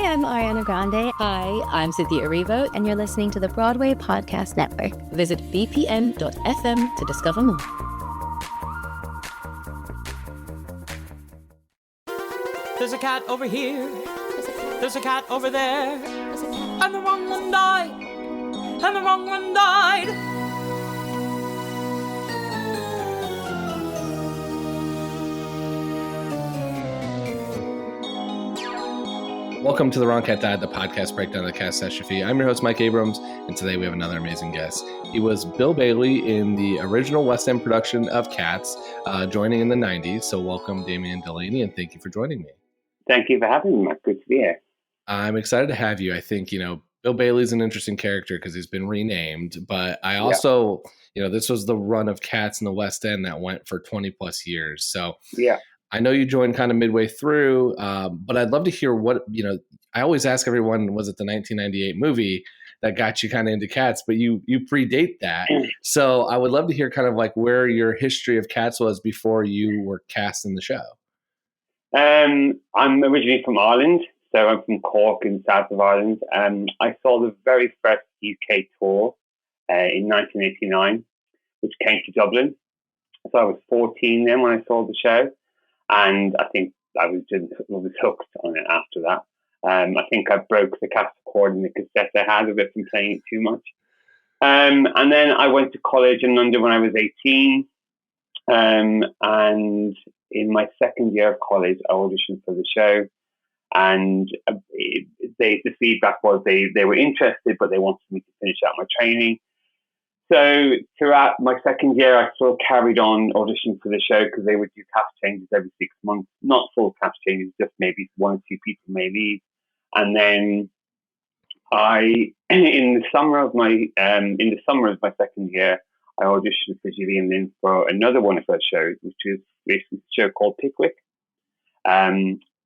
I'm Ariana Grande. Hi, I'm Cynthia Erivo. And you're listening to the Broadway Podcast Network. Visit bpn.fm to discover more. There's a cat over here. There's a cat over there. And the wrong one died. And the wrong one died. Welcome to The Wrong Cat Died, the podcast breakdown of the catastrophe. I'm your host, Mike Abrams, and today we have another amazing guest. He was Bill Bailey in the original West End production of Cats, joining in the 90s. So welcome, Damien Delaney, and thank you for joining me. Thank you for having me, Mike. Good to be here. I'm excited to have you. I think, Bill Bailey's an interesting character because he's been renamed, but I also, this was the run of Cats in the West End that went for 20 plus years. So yeah. I know you joined kind of midway through, but I'd love to hear what, I always ask everyone, was it the 1998 movie that got you kind of into Cats, but you predate that. So I would love to hear kind of like where your history of Cats was before you were cast in the show. I'm originally from Ireland, so I'm from Cork in the south of Ireland. I saw the very first UK tour in 1989, which came to Dublin. So I was 14 then when I saw the show. And I think I was hooked on it after that. I think I broke the cassette cord in the cassette I had of it from playing it too much. And then I went to college in London when I was 18. And in my second year of college, I auditioned for the show. And the feedback was they were interested, but they wanted me to finish out my training. So throughout my second year, I still carried on auditioning for the show because they would do cast changes every 6 months. Not full cast changes, just maybe one or two people may leave. And then in the summer of my second year, I auditioned for Gillian Lynn for another one of her shows, which is basically a show called Pickwick,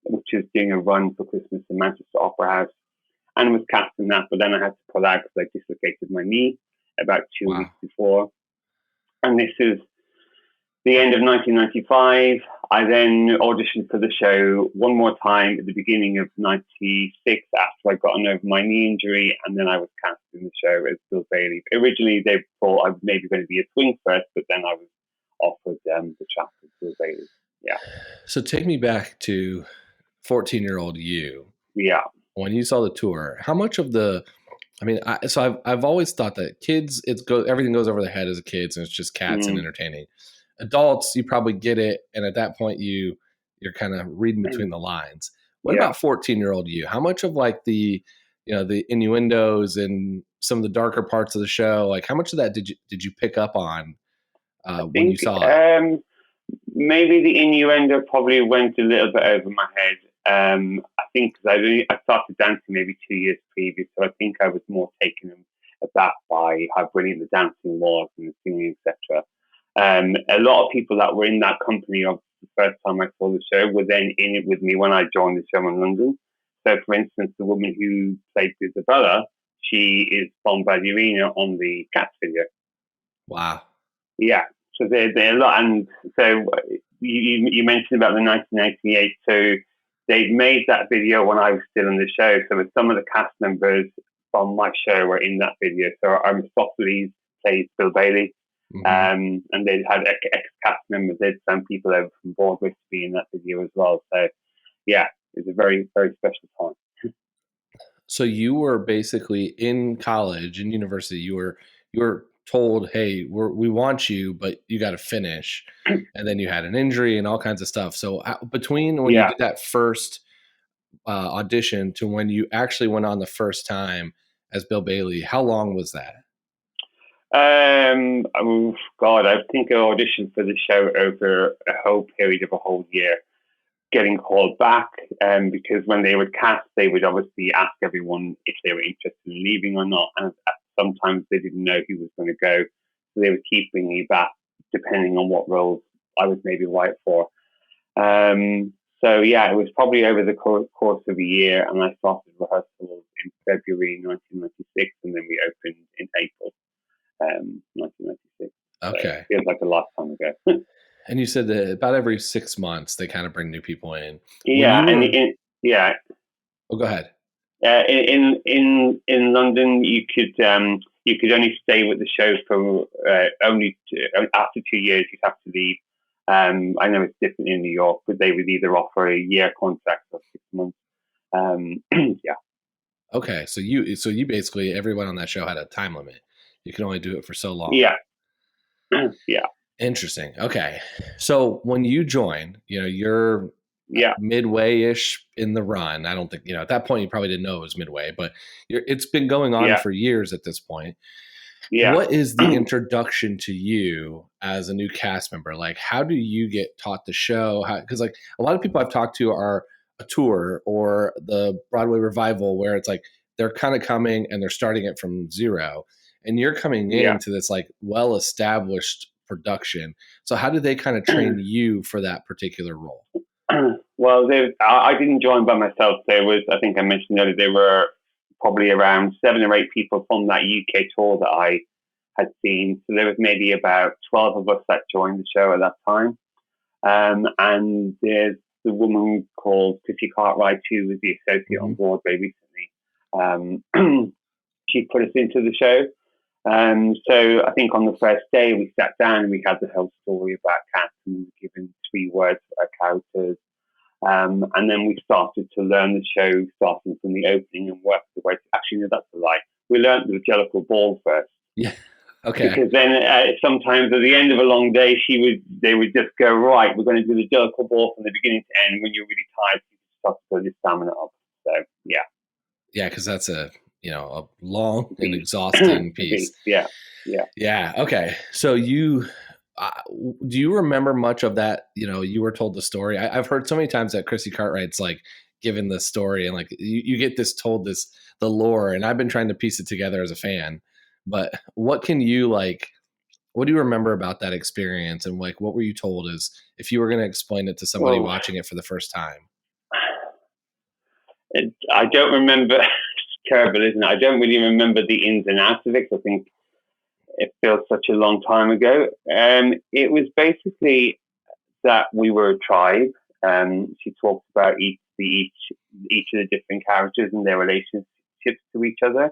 which is doing a run for Christmas in Manchester Opera House, and I was cast in that. But then I had to pull out because I dislocated my knee about 2 weeks before. And this is the end of 1995. I then auditioned for the show one more time at the beginning of 96 after I gotten over my knee injury, and then I was cast in the show as Bill Bailey. Originally, they thought I was maybe going to be a swing first, but then I was offered the chap as Bill Bailey. Yeah. So take me back to 14-year-old you. Yeah. When you saw the tour, how much of the I've always thought that kids, everything goes over their head as a kids, and it's just Cats and entertaining. Adults, you probably get it, and at that point, you're kind of reading between the lines. What about 14-year-old you? How much of like the innuendos and some of the darker parts of the show, like how much of that did you pick up on when you saw it? Maybe the innuendo probably went a little bit over my head. I think because I started dancing maybe 2 years previous, so I think I was more taken aback by how brilliant the dancing was and the singing, etc. A lot of people that were in that company of the first time I saw the show were then in it with me when I joined the show in London. So, for instance, the woman who played Isabella, she is from Ballerina on the Cats video. Wow. Yeah. So they're a lot, and so you mentioned about the 1998. So they made that video when I was still in the show. So some of the cast members from my show were in that video. So Aristophanes plays Bill Bailey, and they had ex-cast members. They had some people over from Broadway to be in that video as well. So yeah, it was a very, very special time. So you were basically in college, in university. You were told, hey, we want you, but you got to finish. And then you had an injury and all kinds of stuff. So between when you did that first audition to when you actually went on the first time as Bill Bailey, how long was that? Oh God, I think I auditioned for the show over a whole period of a whole year, getting called back, because when they would cast, they would obviously ask everyone if they were interested in leaving or not. And sometimes they didn't know who was going to go. So they would keep bringing me back depending on what roles I was maybe right for. So yeah, it was probably over the course of a year, and I started rehearsals in February 1996, and then we opened in April 1996. Okay. So it feels like a lifetime ago. And you said that about every 6 months they kind of bring new people in. Yeah, Oh, go ahead. In London, you could only stay with the show for after 2 years. You'd have to leave. I know it's different in New York, but they would either offer a year contract or 6 months. Yeah. Okay, so you basically, everyone on that show had a time limit. You can only do it for so long. Yeah. Yeah. Interesting. Okay, so when you join, you're midway-ish in the run. I don't think at that point you probably didn't know it was midway, but it's been going on for years at this point. Yeah. What is the introduction to you as a new cast member? Like, how do you get taught the show? Because like a lot of people I've talked to are a tour or the Broadway revival, where it's like they're kind of coming and they're starting it from zero, and you're coming into this like well-established production. So how do they kind of train you for that particular role? Well, I didn't join by myself. There was, I think I mentioned earlier, there were probably around 7 or 8 people from that UK tour that I had seen. So there was maybe about 12 of us that joined the show at that time. And there's the woman called Chrissie Cartwright, who was the associate on Broadway recently. She put us into the show. So I think on the first day we sat down and we had the whole story about cats, and we were given 3 words for our characters. And then we started to learn the show, starting from the opening and work the way. Actually, no, that's a lie. We learned the Jellicle ball first. Yeah. Okay. Because then sometimes at the end of a long day, they would just go, right, we're going to do the Jellicle ball from the beginning to end. When you're really tired, you just start to build your stamina up. So, yeah. Yeah, because that's a long and exhausting piece. Yeah. Okay. So do you remember much of that? You were told the story. I've heard so many times that Chrissie Cartwright's like given the story, and like you get the lore, and I've been trying to piece it together as a fan. But what do you remember about that experience, and like what were you told as if you were going to explain it to somebody watching it for the first time? I don't remember. It's terrible, isn't it? I don't really remember the ins and outs of it. I think it feels such a long time ago. It was basically that we were a tribe. She talked about each of the different characters and their relationships to each other.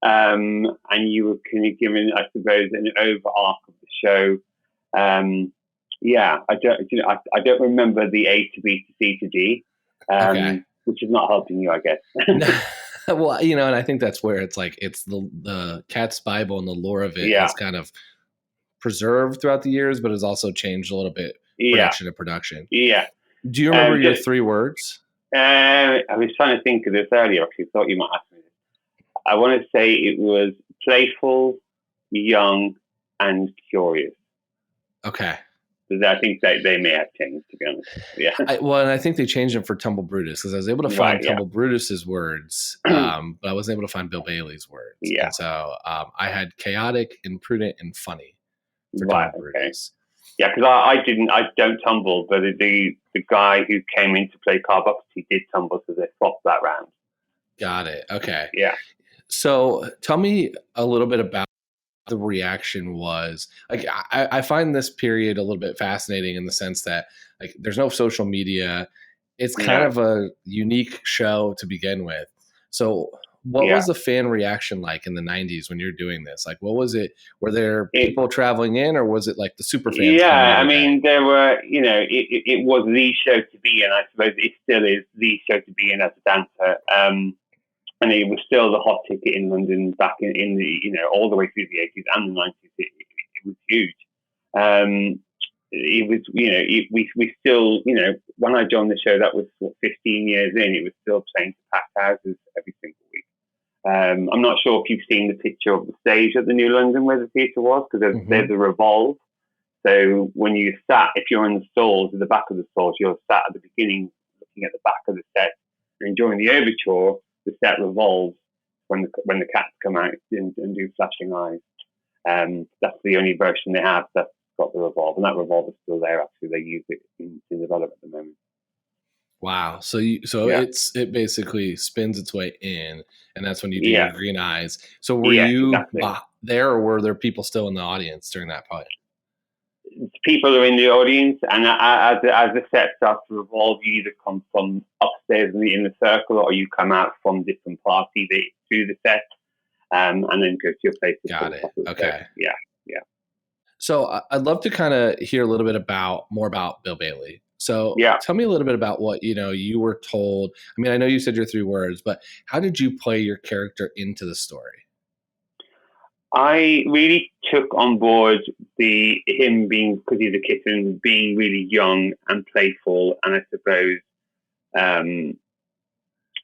And you were kind of given, I suppose, an over arc of the show. I don't remember the A to B to C to D, which is not helping you, I guess. Well, and I think that's where it's like it's the Cat's Bible and the lore of it is kind of preserved throughout the years, but has also changed a little bit production to production. Yeah. Do you remember your 3 words? I was trying to think of this earlier. Actually, thought you might ask me this. I want to say it was playful, young, and curious. Okay. I think they may have changed, to be honest. Yeah. And I think they changed them for Tumble Brutus, because I was able to find Tumble Brutus's words, but I wasn't able to find Bill Bailey's words. Yeah. And so I had chaotic, imprudent, and funny for Tumble Brutus. Yeah, because I don't tumble, but the guy who came in to play Carl Bucks, he did tumble, so they swapped that round. Got it. Okay. Yeah. So tell me a little bit about the reaction was. Like, I find this period a little bit fascinating in the sense that like there's no social media. It's kind of a unique show to begin with. So what was the fan reaction like in the 90s when you're doing this? Like, what was it? Were there people traveling in, or was it like the super fans? Yeah, I mean, there were, it was the show to be in. I suppose it still is the show to be in as a dancer. And it was still the hot ticket in London back in the, all the way through the 80s and the 90s. It was huge. It was, we still, when I joined the show, that was 15 years in, it was still playing to packed houses every single week. I'm not sure if you've seen the picture of the stage at the New London where the theatre was, because there's a revolve. So when you if you're in the stalls, at the back of the stalls, you're sat at the beginning looking at the back of the set. And during the overture, the set revolves when the cats come out and do flashing eyes. That's the only version they have that's got the revolve, and that revolve is still there. Actually, they use it in development at the moment. Wow! So it basically spins its way in, and that's when you do your green eyes. So were you there, or were there people still in the audience during that part? people are in the audience, and as the set starts to revolve, you either come from upstairs in the circle, or you come out from different parts either through the set, and then go to your place. Got it. Okay. Yeah. So I'd love to kind of hear a little bit more about Bill Bailey. So tell me a little bit about what, you were told. I mean, I know you said your 3 words, but how did you play your character into the story? I really took on board him being, because he's a kitten, being really young and playful, and I suppose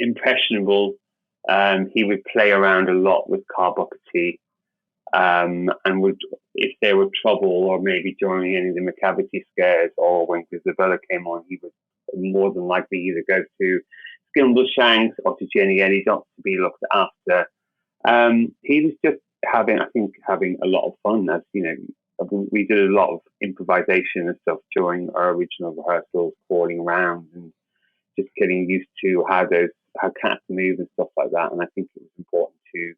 impressionable. He would play around a lot with Carbuckety, and would, if there were trouble, or maybe during any of the McCavity scares, or when Grisabella came on, he would more than likely either go to Skimbleshanks or to Jenny Elliot to be looked after. He was just having a lot of fun. As we did a lot of improvisation and stuff during our original rehearsals, crawling around and just getting used to how cats move and stuff like that. And I think it was important to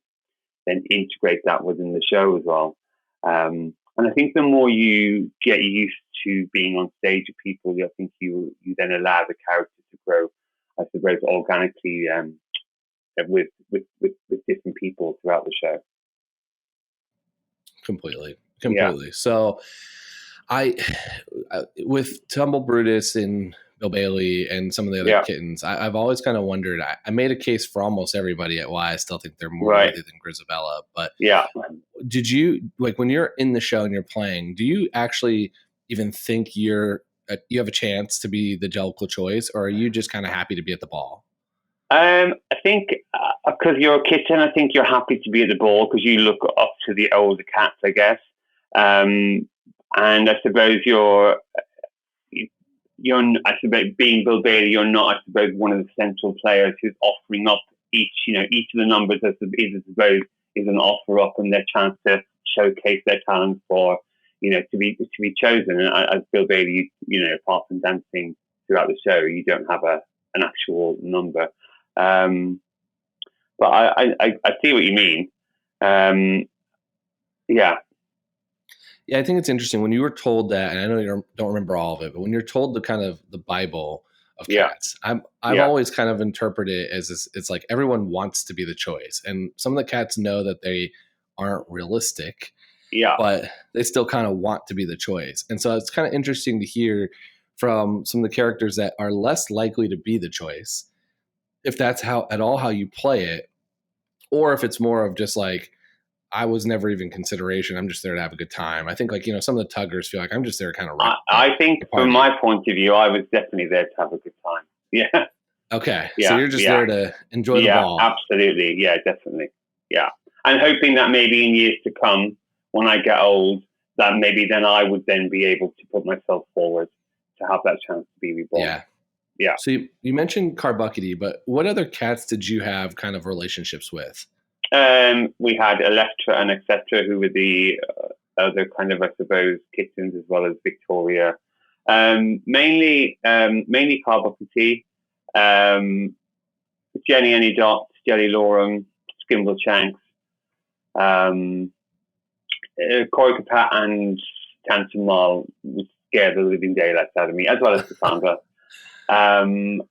then integrate that within the show as well. And I think the more you get used to being on stage with people, I think you then allow the character to grow, I suppose, organically with different people throughout the show. Completely. So I with Tumble Brutus and Bill Bailey and some of the other kittens, I've always kind of wondered, I made a case for almost everybody at why I still think they're more worthy than Grisabella, but did you, like, when you're in the show and you're playing, do you actually even think you have a chance to be the Jellicle choice, or are you just kind of happy to be at the ball? I think because you're a kitten, I think you're happy to be at the ball because you look up to the older cats, I guess. And I suppose I suppose, being Bill Bailey, you're not, I suppose, one of the central players who's offering up each of the numbers I suppose is an offer up and their chance to showcase their talent for, to be chosen. And as Bill Bailey, apart from dancing throughout the show, you don't have an actual number. But I see what you mean. Yeah, I think it's interesting when you were told that, and I know you don't remember all of it, but when you're told the kind of the Bible of cats, I've always kind of interpreted it as it's like everyone wants to be the choice, and some of the cats know that they aren't realistic, but they still kind of want to be the choice, and so it's kind of interesting to hear from some of the characters that are less likely to be the choice, if that's how you play it, or if it's more of just like, I was never even consideration. I'm just there to have a good time. I think, some of the tuggers feel like I'm just there kind of. I think from my point of view, I was definitely there to have a good time. Yeah. Okay. Yeah. So you're just there to enjoy the ball. Absolutely. Yeah, definitely. Yeah. I'm hoping that maybe in years to come, when I get old, that maybe then I would then be able to put myself forward to have that chance to be reborn. Yeah. Yeah. So you mentioned Carbuckety, but what other cats did you have kind of relationships with? We had Electra and etc., who were the other kind of, I suppose, kittens, as well as Victoria. Mainly Carbuckety, Jenny Any Dot, Jelly Lorum, Skimbleshanks, Koikapat and Tantamal would scare the living daylights out of me, as well as Cassandra. And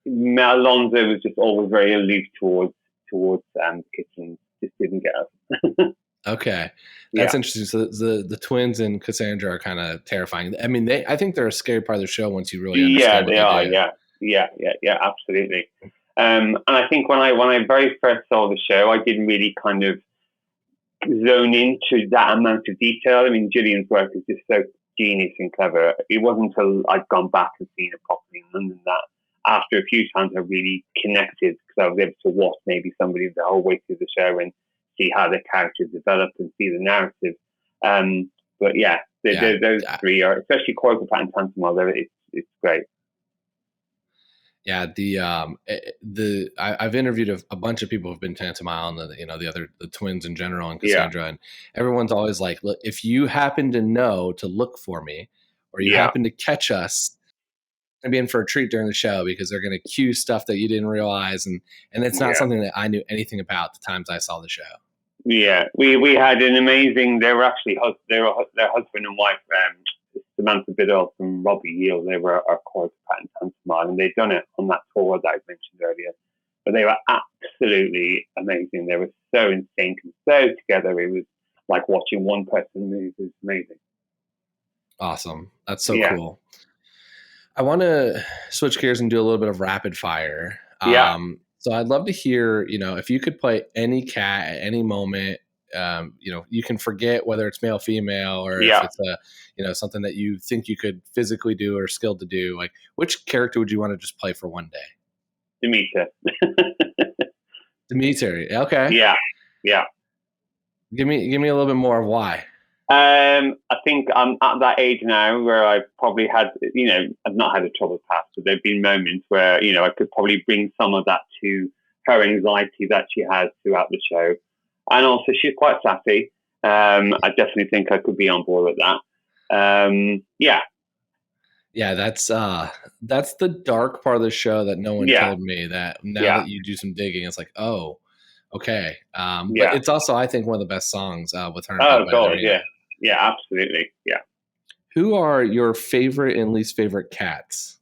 Alonzo was just always very aloof towards kittens, just didn't get us. Okay, that's interesting. So the twins and Cassandra are kind of terrifying. I mean, I think they're a scary part of the show once you really understand. They are. Yeah, absolutely. And I think when I very first saw the show, I didn't really kind of zone into that amount of detail. I mean, Gillian's work is just so genius and clever. It wasn't until I'd gone back and seen it properly in London that after a few times I really connected, because I was able to watch maybe somebody the whole way through the show and see how the characters develop and see the narrative. But those three are, especially Koikapat and Tantamal, it's great. Yeah, I've interviewed a bunch of people who've been Tantamal and the twins in general and Cassandra, and everyone's always like, look, if you happen to know to look for me, or you happen to catch us, I'm be in for a treat during the show, because they're going to cue stuff that you didn't realize, and it's not something that I knew anything about the times I saw the show. Yeah, we had an amazing. They were actually their husband and wife, Samantha Biddle and Robbie Yield. They were our choreographer and pantomime, and they'd done it on that tour that I mentioned earlier. But they were absolutely amazing. They were so in sync and so together. It was like watching one person move. It was amazing. Awesome. That's so cool. I want to switch gears and do a little bit of rapid fire. So I'd love to hear, if you could play any cat at any moment, you can forget whether it's male, female, or if it's something that you think you could physically do or skilled to do. Like, which character would you want to just play for one day? Demeter. Demeter. Okay. Yeah. Give me a little bit more of why. I think I'm at that age now where I probably had, I've not had a troubled past, but there've been moments where, I could probably bring some of that to her anxiety that she has throughout the show. And also she's quite sassy. I definitely think I could be on board with that. Yeah, that's the dark part of the show that no one told me, that now that you do some digging, it's like, oh, okay. But it's also, I think, one of the best songs with her. Oh, God, yeah. Yeah, absolutely. Yeah. Who are your favorite and least favorite cats?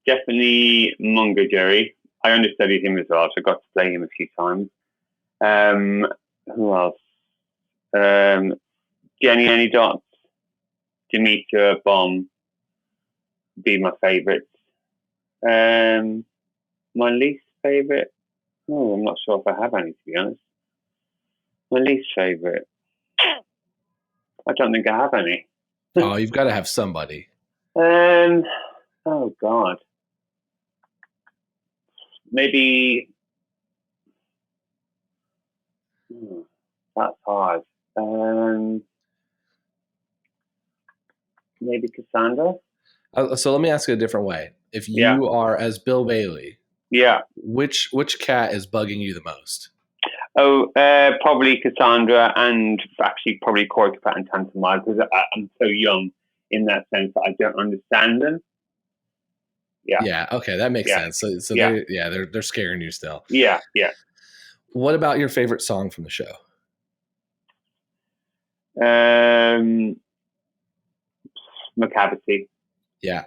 Definitely Mungo Jerry. I understudied him as well, so I got to play him a few times. Who else? Jenny Anydots, Demeter, Bomb, be my favourites. My least favourite? Oh, I'm not sure if I have any, to be honest. My least favourite? I don't think I have any. Oh, you've got to have somebody. Oh, God. Maybe... that's hard. Maybe Cassandra? So let me ask it a different way. If you are, as Bill Bailey, which cat is bugging you the most? Oh, probably Cassandra, and actually probably Choreographer and Tantamile, because I'm so young in that sense that I don't understand them. Yeah. Okay, that makes sense. So they're scaring you still. Yeah. What about your favorite song from the show? Macavity. Yeah,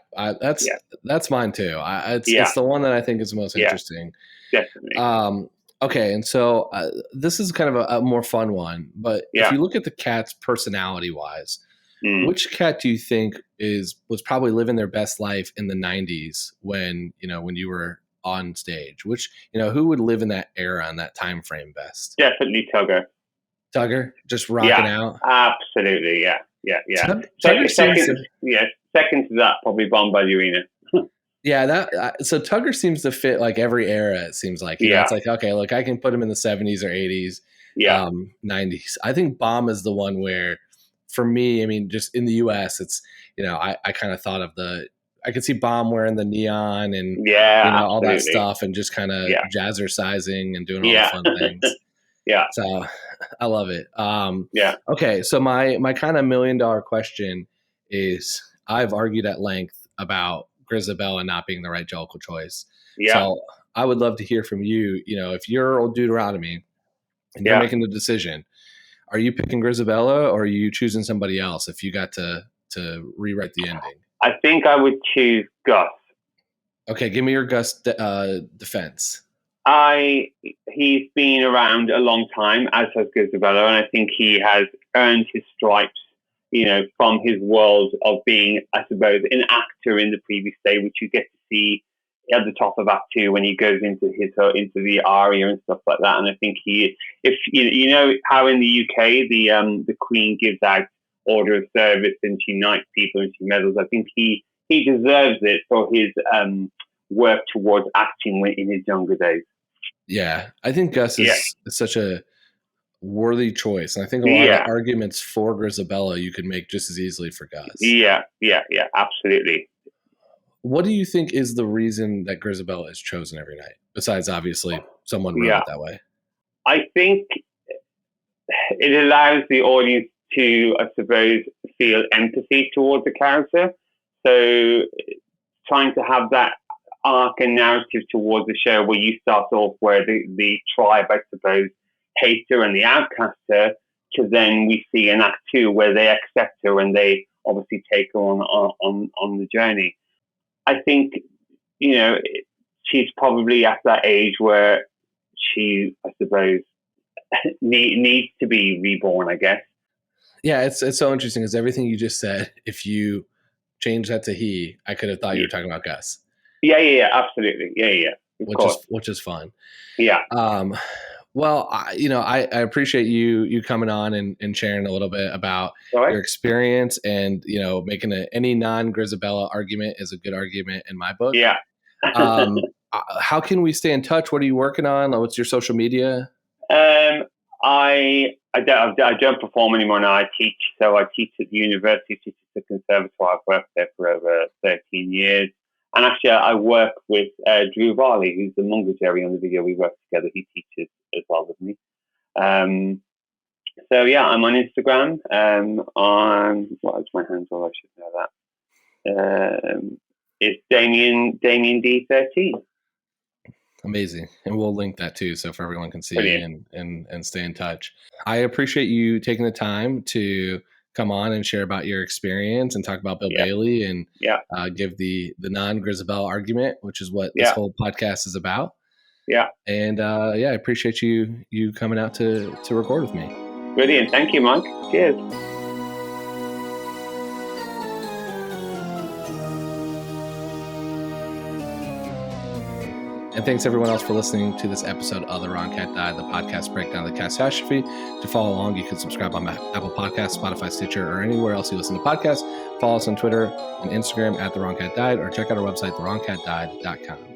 that's mine too. It's the one that I think is the most interesting. Definitely. Okay, and so this is kind of a more fun one, but if you look at the cats personality-wise, which cat do you think was probably living their best life in the 90s when you were on stage? Which, who would live in that era and that time frame best? Definitely Tugger. Tugger, just rocking out. Absolutely, yeah. Tugger second to that, probably Bombalurina. Yeah, so Tugger seems to fit like every era. It seems like it's like, okay, look, I can put him in the 70s or 80s, 90s. I think Bomb is the one where, for me, I mean, just in the U.S., it's I kind of thought of I could see Bomb wearing the neon and all that stuff, and just kind of jazzercising and doing all the fun things. Yeah. So I love it. Okay, so my kind of $1 million question is, I've argued at length about Grisabella not being the right Jellicle choice. So I would love to hear from you. If you're old Deuteronomy and you're making the decision, are you picking Grisabella or are you choosing somebody else if you got to rewrite the ending? I think I would choose Gus. Okay, give me your Gus defense. He's been around a long time, as has Grisabella, and I think he has earned his stripes, from his world of being, I suppose, an actor in the previous day, which you get to see at the top of Act 2 when he goes into the aria and stuff like that. And I think if how in the UK the Queen gives out order of service and she knights people and she medals, I think he deserves it for his work towards acting in his younger days. Yeah, I think Gus is such a worthy choice, and I think a lot of the arguments for Grisabella you could make just as easily for Gus. Yeah, absolutely. What do you think is the reason that Grisabella is chosen every night, besides obviously someone wrote it that way? I think it allows the audience to, I suppose, feel empathy towards the character. So trying to have that arc and narrative towards the show where you start off where the tribe, I suppose, hates her and the outcast her, to then we see in Act 2 where they accept her and they obviously take her on the journey. I think, she's probably at that age where she, I suppose, needs to be reborn, I guess. Yeah, it's so interesting because everything you just said, if you change that to he, I could have thought you were talking about Gus. Yeah, absolutely. Yeah. Which is fun. Yeah. Well, I appreciate you coming on and sharing a little bit about your experience, and making any non-Grisabella argument is a good argument in my book. Yeah. How can we stay in touch? What are you working on? What's your social media? I don't perform anymore now. I teach. So I teach at the university, teach at the conservatoire. I've worked there for over 13 years. And actually, I work with Drew Varley, who's the Mungo Jerry on the video. We work together. He teaches as well with me. So yeah, I'm on Instagram. What is my handle? I should know that. It's Damien D13. Amazing. And we'll link that too, so for everyone can see and stay in touch. I appreciate you taking the time to come on and share about your experience and talk about Bill Bailey and give the non-Grisabella argument, which is what this whole podcast is about. Yeah. And I appreciate you coming out to record with me. Brilliant. Thank you, Mike. Cheers. And thanks everyone else for listening to this episode of The Wrong Cat Died, the podcast breakdown of the catastrophe. To follow along, you can subscribe on Apple Podcasts, Spotify, Stitcher, or anywhere else you listen to podcasts. Follow us on Twitter and Instagram at The Wrong Cat Died, or check out our website, thewrongcatdied.com.